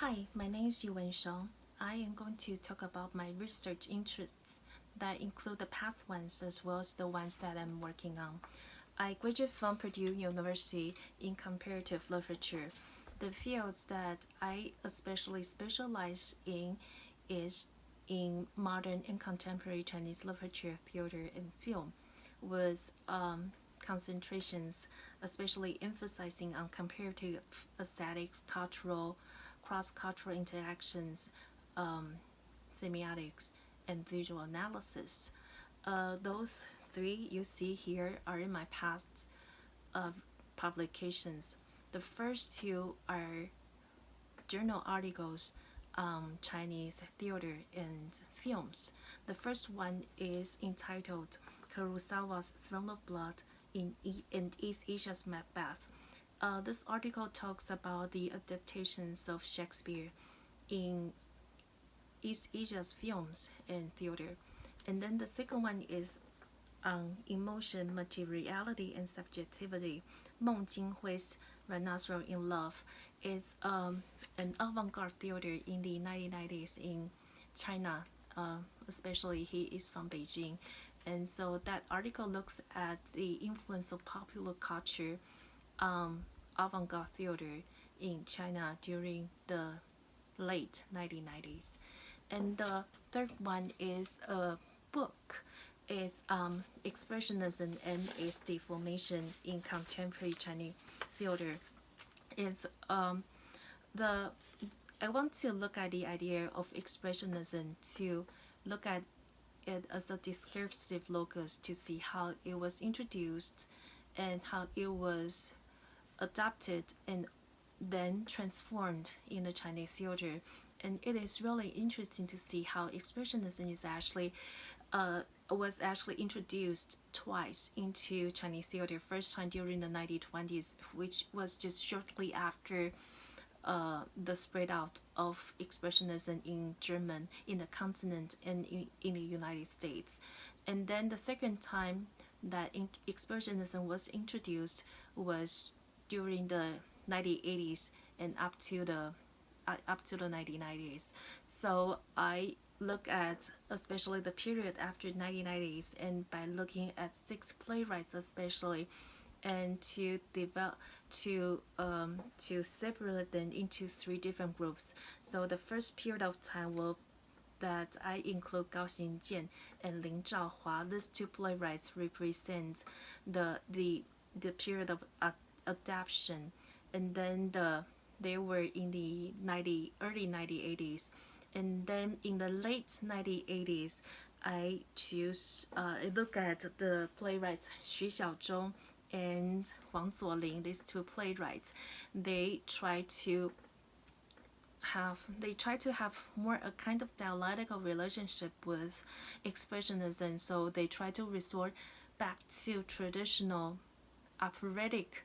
Hi, my name is Yuwen Hsiung. I am going to talk about my research interests that include the past ones as well as the ones that I'm working on. I graduated from Purdue University in comparative literature. The fields that I especially specialize in is in modern and contemporary Chinese literature, theater, and film, with concentrations especially emphasizing on comparative aesthetics, cultural, cross-cultural interactions, um, semiotics, and visual analysis. Those three you see here are in my past uh, publications. The first two are journal articles on Chinese theater and films. The first one is entitled Kurosawa's Throne of Blood in East Asia's Macbeth. This article talks about the adaptations of Shakespeare in East Asia's films and theater. And then the second one is on emotion, materiality, and subjectivity. Meng Jinghui's Rhinoceros in Love is an avant-garde theater in the 1990s in China. Especially he is from Beijing, and so that article looks at the influence of popular culture on avant-garde theater in China during the late 1990s. And the third one is a book. It's Expressionism and its Deformation in Contemporary Chinese Theater. It's the I want to look at the idea of expressionism to look at it as a discursive locus to see how it was introduced and how it was adapted and then transformed in the Chinese theater. And it is really interesting to see how expressionism is actually was actually introduced twice into Chinese theater. First time during the 1920s, which was just shortly after the spread out of expressionism in the continent and in the United States. And then the second time that expressionism was introduced was during the 1980s and up to the 1990s. So I look at especially the period after 1990s, and by looking at six playwrights especially, and to separate them into three different groups. So the first period of time will that I include Gao Xinjian and Lin Zhaohua. These two playwrights represent the period of adaptation, and then they were in the early 1980s, and then in the late 1980s, I look at the playwrights Xu Xiaozhong and Wang Zuolin. These two playwrights, they try to have more a kind of dialectical relationship with expressionism. So they try to resort back to traditional operatic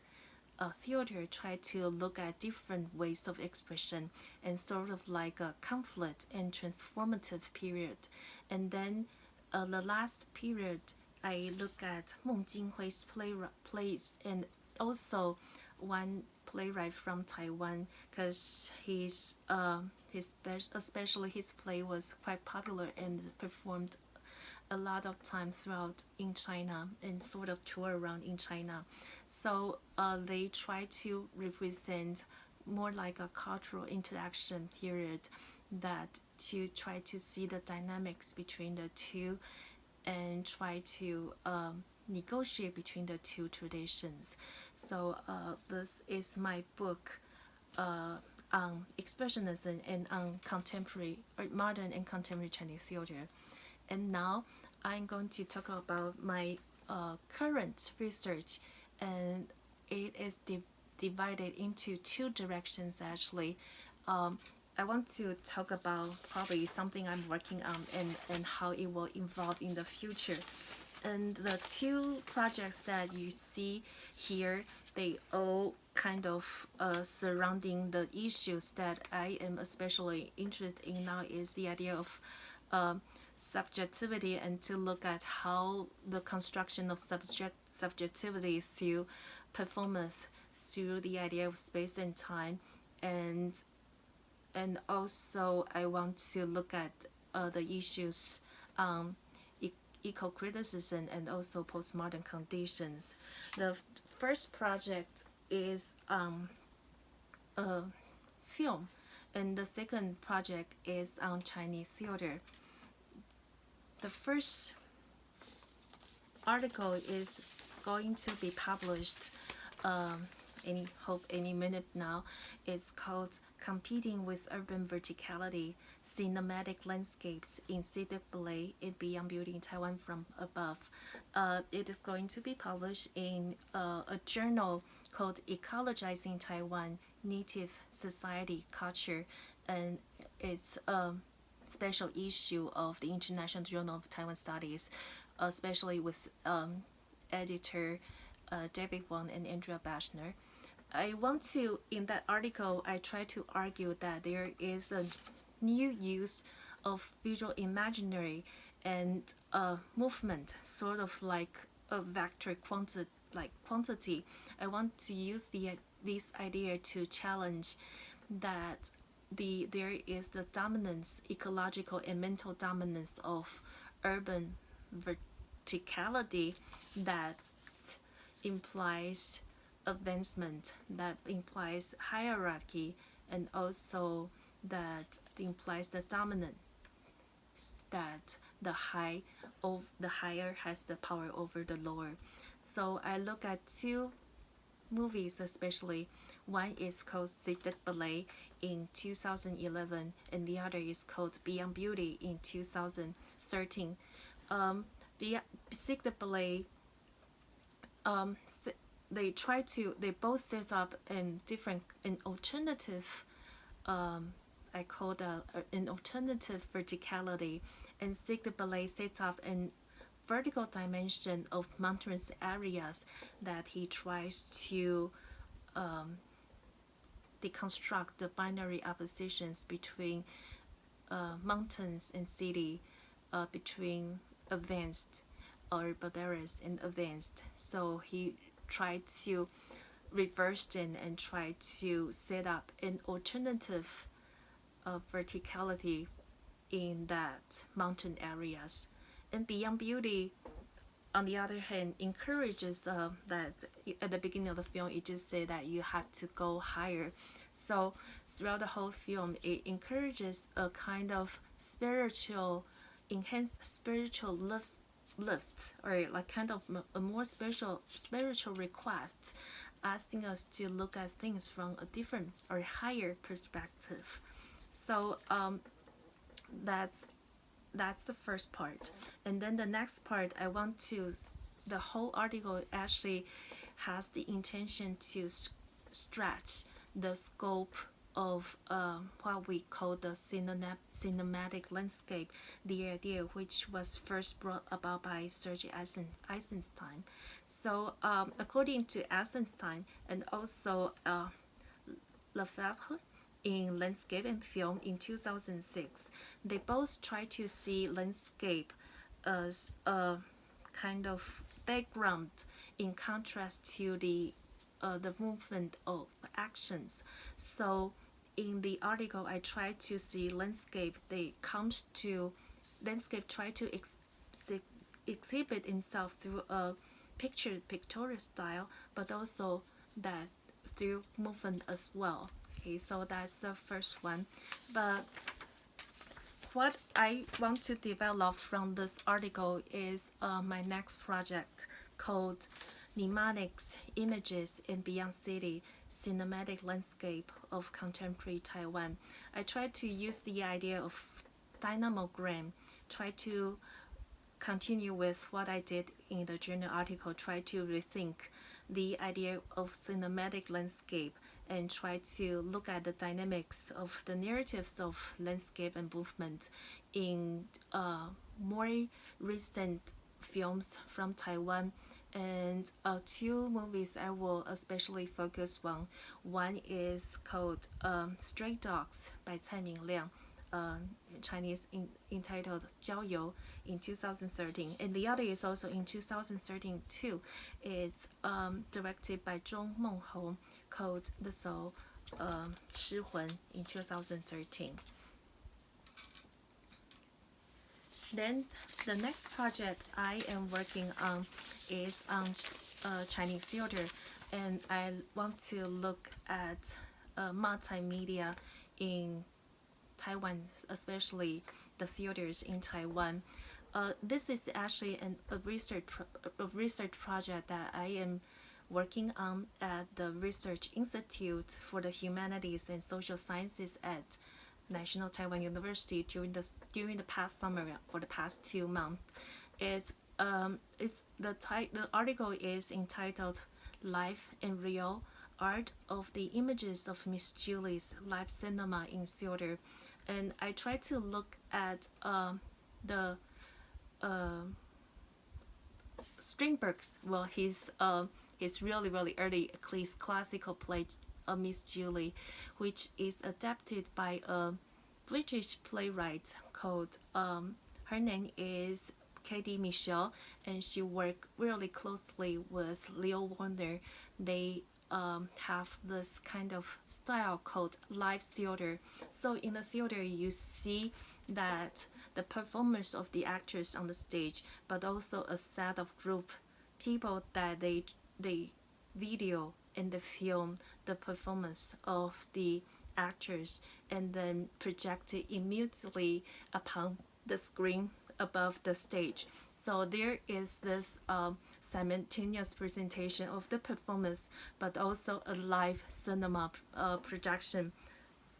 theater, try to look at different ways of expression and sort of like a conflict and transformative period. And then the last period, I look at Meng Jinghui's plays and also one playwright from Taiwan, because especially his play was quite popular and performed a lot of time throughout in China and sort of tour around in China. So they try to represent more like a cultural interaction period, that to try to see the dynamics between the two and try to negotiate between the two traditions. So this is my book on expressionism and on contemporary or modern and contemporary Chinese theater. And now I'm going to talk about my current research, and it is divided into two directions actually. I want to talk about probably something I'm working on and how it will evolve in the future. And the two projects that you see here, they all kind of surrounding the issues that I am especially interested in now, is the idea of subjectivity, and to look at how the construction of subjectivity through performance, through the idea of space and time, and and also I want to look at the issues e- eco-criticism and also postmodern conditions. The first project is a film, and the second project is on Chinese theater. The first article is going to be published any minute now. It's called Competing with Urban Verticality, Cinematic Landscapes in Scenic Ballet and Beyond Beauty in Taiwan from Above. It is going to be published in a journal called Ecologizing Taiwan, Native Society Culture, and it's a special issue of the International Journal of Taiwan Studies, especially with editor David Wong and Andrea Bashner. I want to, in that article, I try to argue that there is a new use of visual imaginary and movement, sort of like a vector quantity. I want to use this idea to challenge that there is the dominance, ecological and mental dominance of urban verticality that implies advancement, that implies hierarchy, and also that implies the dominance, that the higher has the power over the lower. So I look at two movies especially. One is called Scenic Ballet in 2011, and the other is called Beyond Beauty in 2013. The Scenic Ballet, they both set up an alternative, I call an alternative verticality, and Scenic Ballet sets up an vertical dimension of mountainous areas that he tries to deconstruct the binary oppositions between mountains and city, between advanced or barbarous and advanced. So he tried to reverse them and try to set up an alternative verticality in that mountain areas. And Beyond Beauty, on the other hand, encourages that at the beginning of the film, it just said that you have to go higher. So throughout the whole film, it encourages a kind of enhanced spiritual lift, or like kind of a more spiritual request, asking us to look at things from a different or higher perspective. So that's the first part. And then the next part, the whole article actually has the intention to stretch the scope of what we call the cinematic landscape, the idea which was first brought about by Serge Eisenstein. So according to Eisenstein and also Lefebvre, in Landscape and Film in 2006, they both try to see landscape as a kind of background in contrast to the movement of actions. So in the article, I try to see landscape. Landscape try to exhibit itself through a pictorial style, but also that through movement as well. Okay, so that's the first one. But what I want to develop from this article is my next project called Mnemonics, Images in Beyond City, Cinematic Landscape of Contemporary Taiwan. I try to use the idea of dynamogram, try to continue with what I did in the journal article, try to rethink the idea of cinematic landscape and try to look at the dynamics of the narratives of landscape and movement in more recent films from Taiwan. And two movies I will especially focus on. One is called Stray Dogs by Cai Mingliang, Chinese entitled 郊游 in 2013, and the other is also in 2013 too. It's directed by Zhong Menghou, called The Soul Shihun in 2013. Then the next project I am working on is on Chinese theater, and I want to look at multimedia in Taiwan, especially the theaters in Taiwan. This is actually a research project that I am working on at the Research Institute for the Humanities and Social Sciences at National Taiwan University during the past summer for the past 2 months. The article is entitled "Life and Real Art of the Images of Miss Julie's Live Cinema in Theater," and I try to look at the Strindberg's his really early classical play, Miss Julie, which is adapted by a British playwright called her name is Katie Michelle, and she worked really closely with Leo Warner. They have this kind of style called live theater. So in the theater, you see that the performance of the actors on the stage, but also a set of group people that they video and the film the performance of the actors and then project it immediately upon the screen above the stage. So there is this simultaneous presentation of the performance, but also a live cinema projection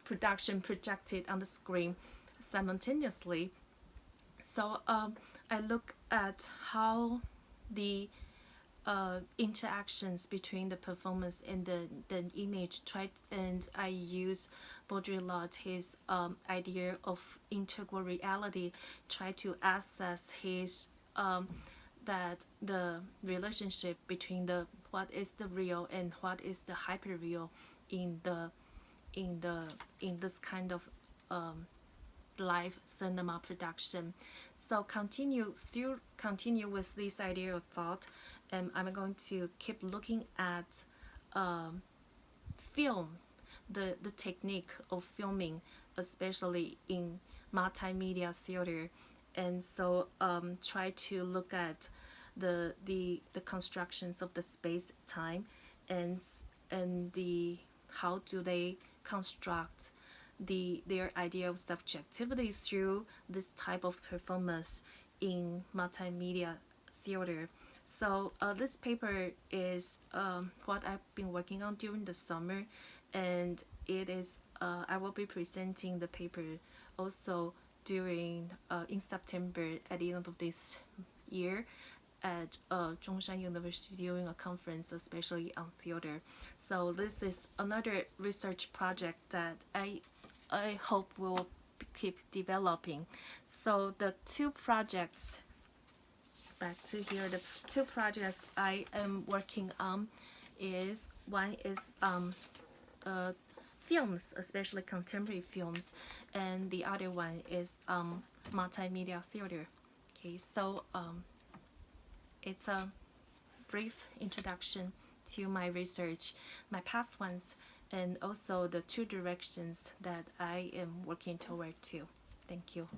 projected on the screen simultaneously. So I look at how the interactions between the performance and the image and I use Baudrillard, his idea of integral reality, try to assess his that the relationship between the what is the real and what is the hyper real in this kind of live cinema production. So continue with this idea of thought, and I'm going to keep looking at film, the technique of filming, especially in multimedia theater, and so try to look at the constructions of the space time and the how do they construct their idea of subjectivity through this type of performance in multimedia theater. So this paper is what I've been working on during the summer, and it is I will be presenting the paper also during in September at the end of this year at Zhongshan University during a conference, especially on theater. So this is another research project that I hope will keep developing. So the two projects, back to here, the two projects I am working on is one is films, especially contemporary films, and the other one is multimedia theater. Okay, so it's a brief introduction to my research, my past ones, and also the two directions that I am working toward too. Thank you.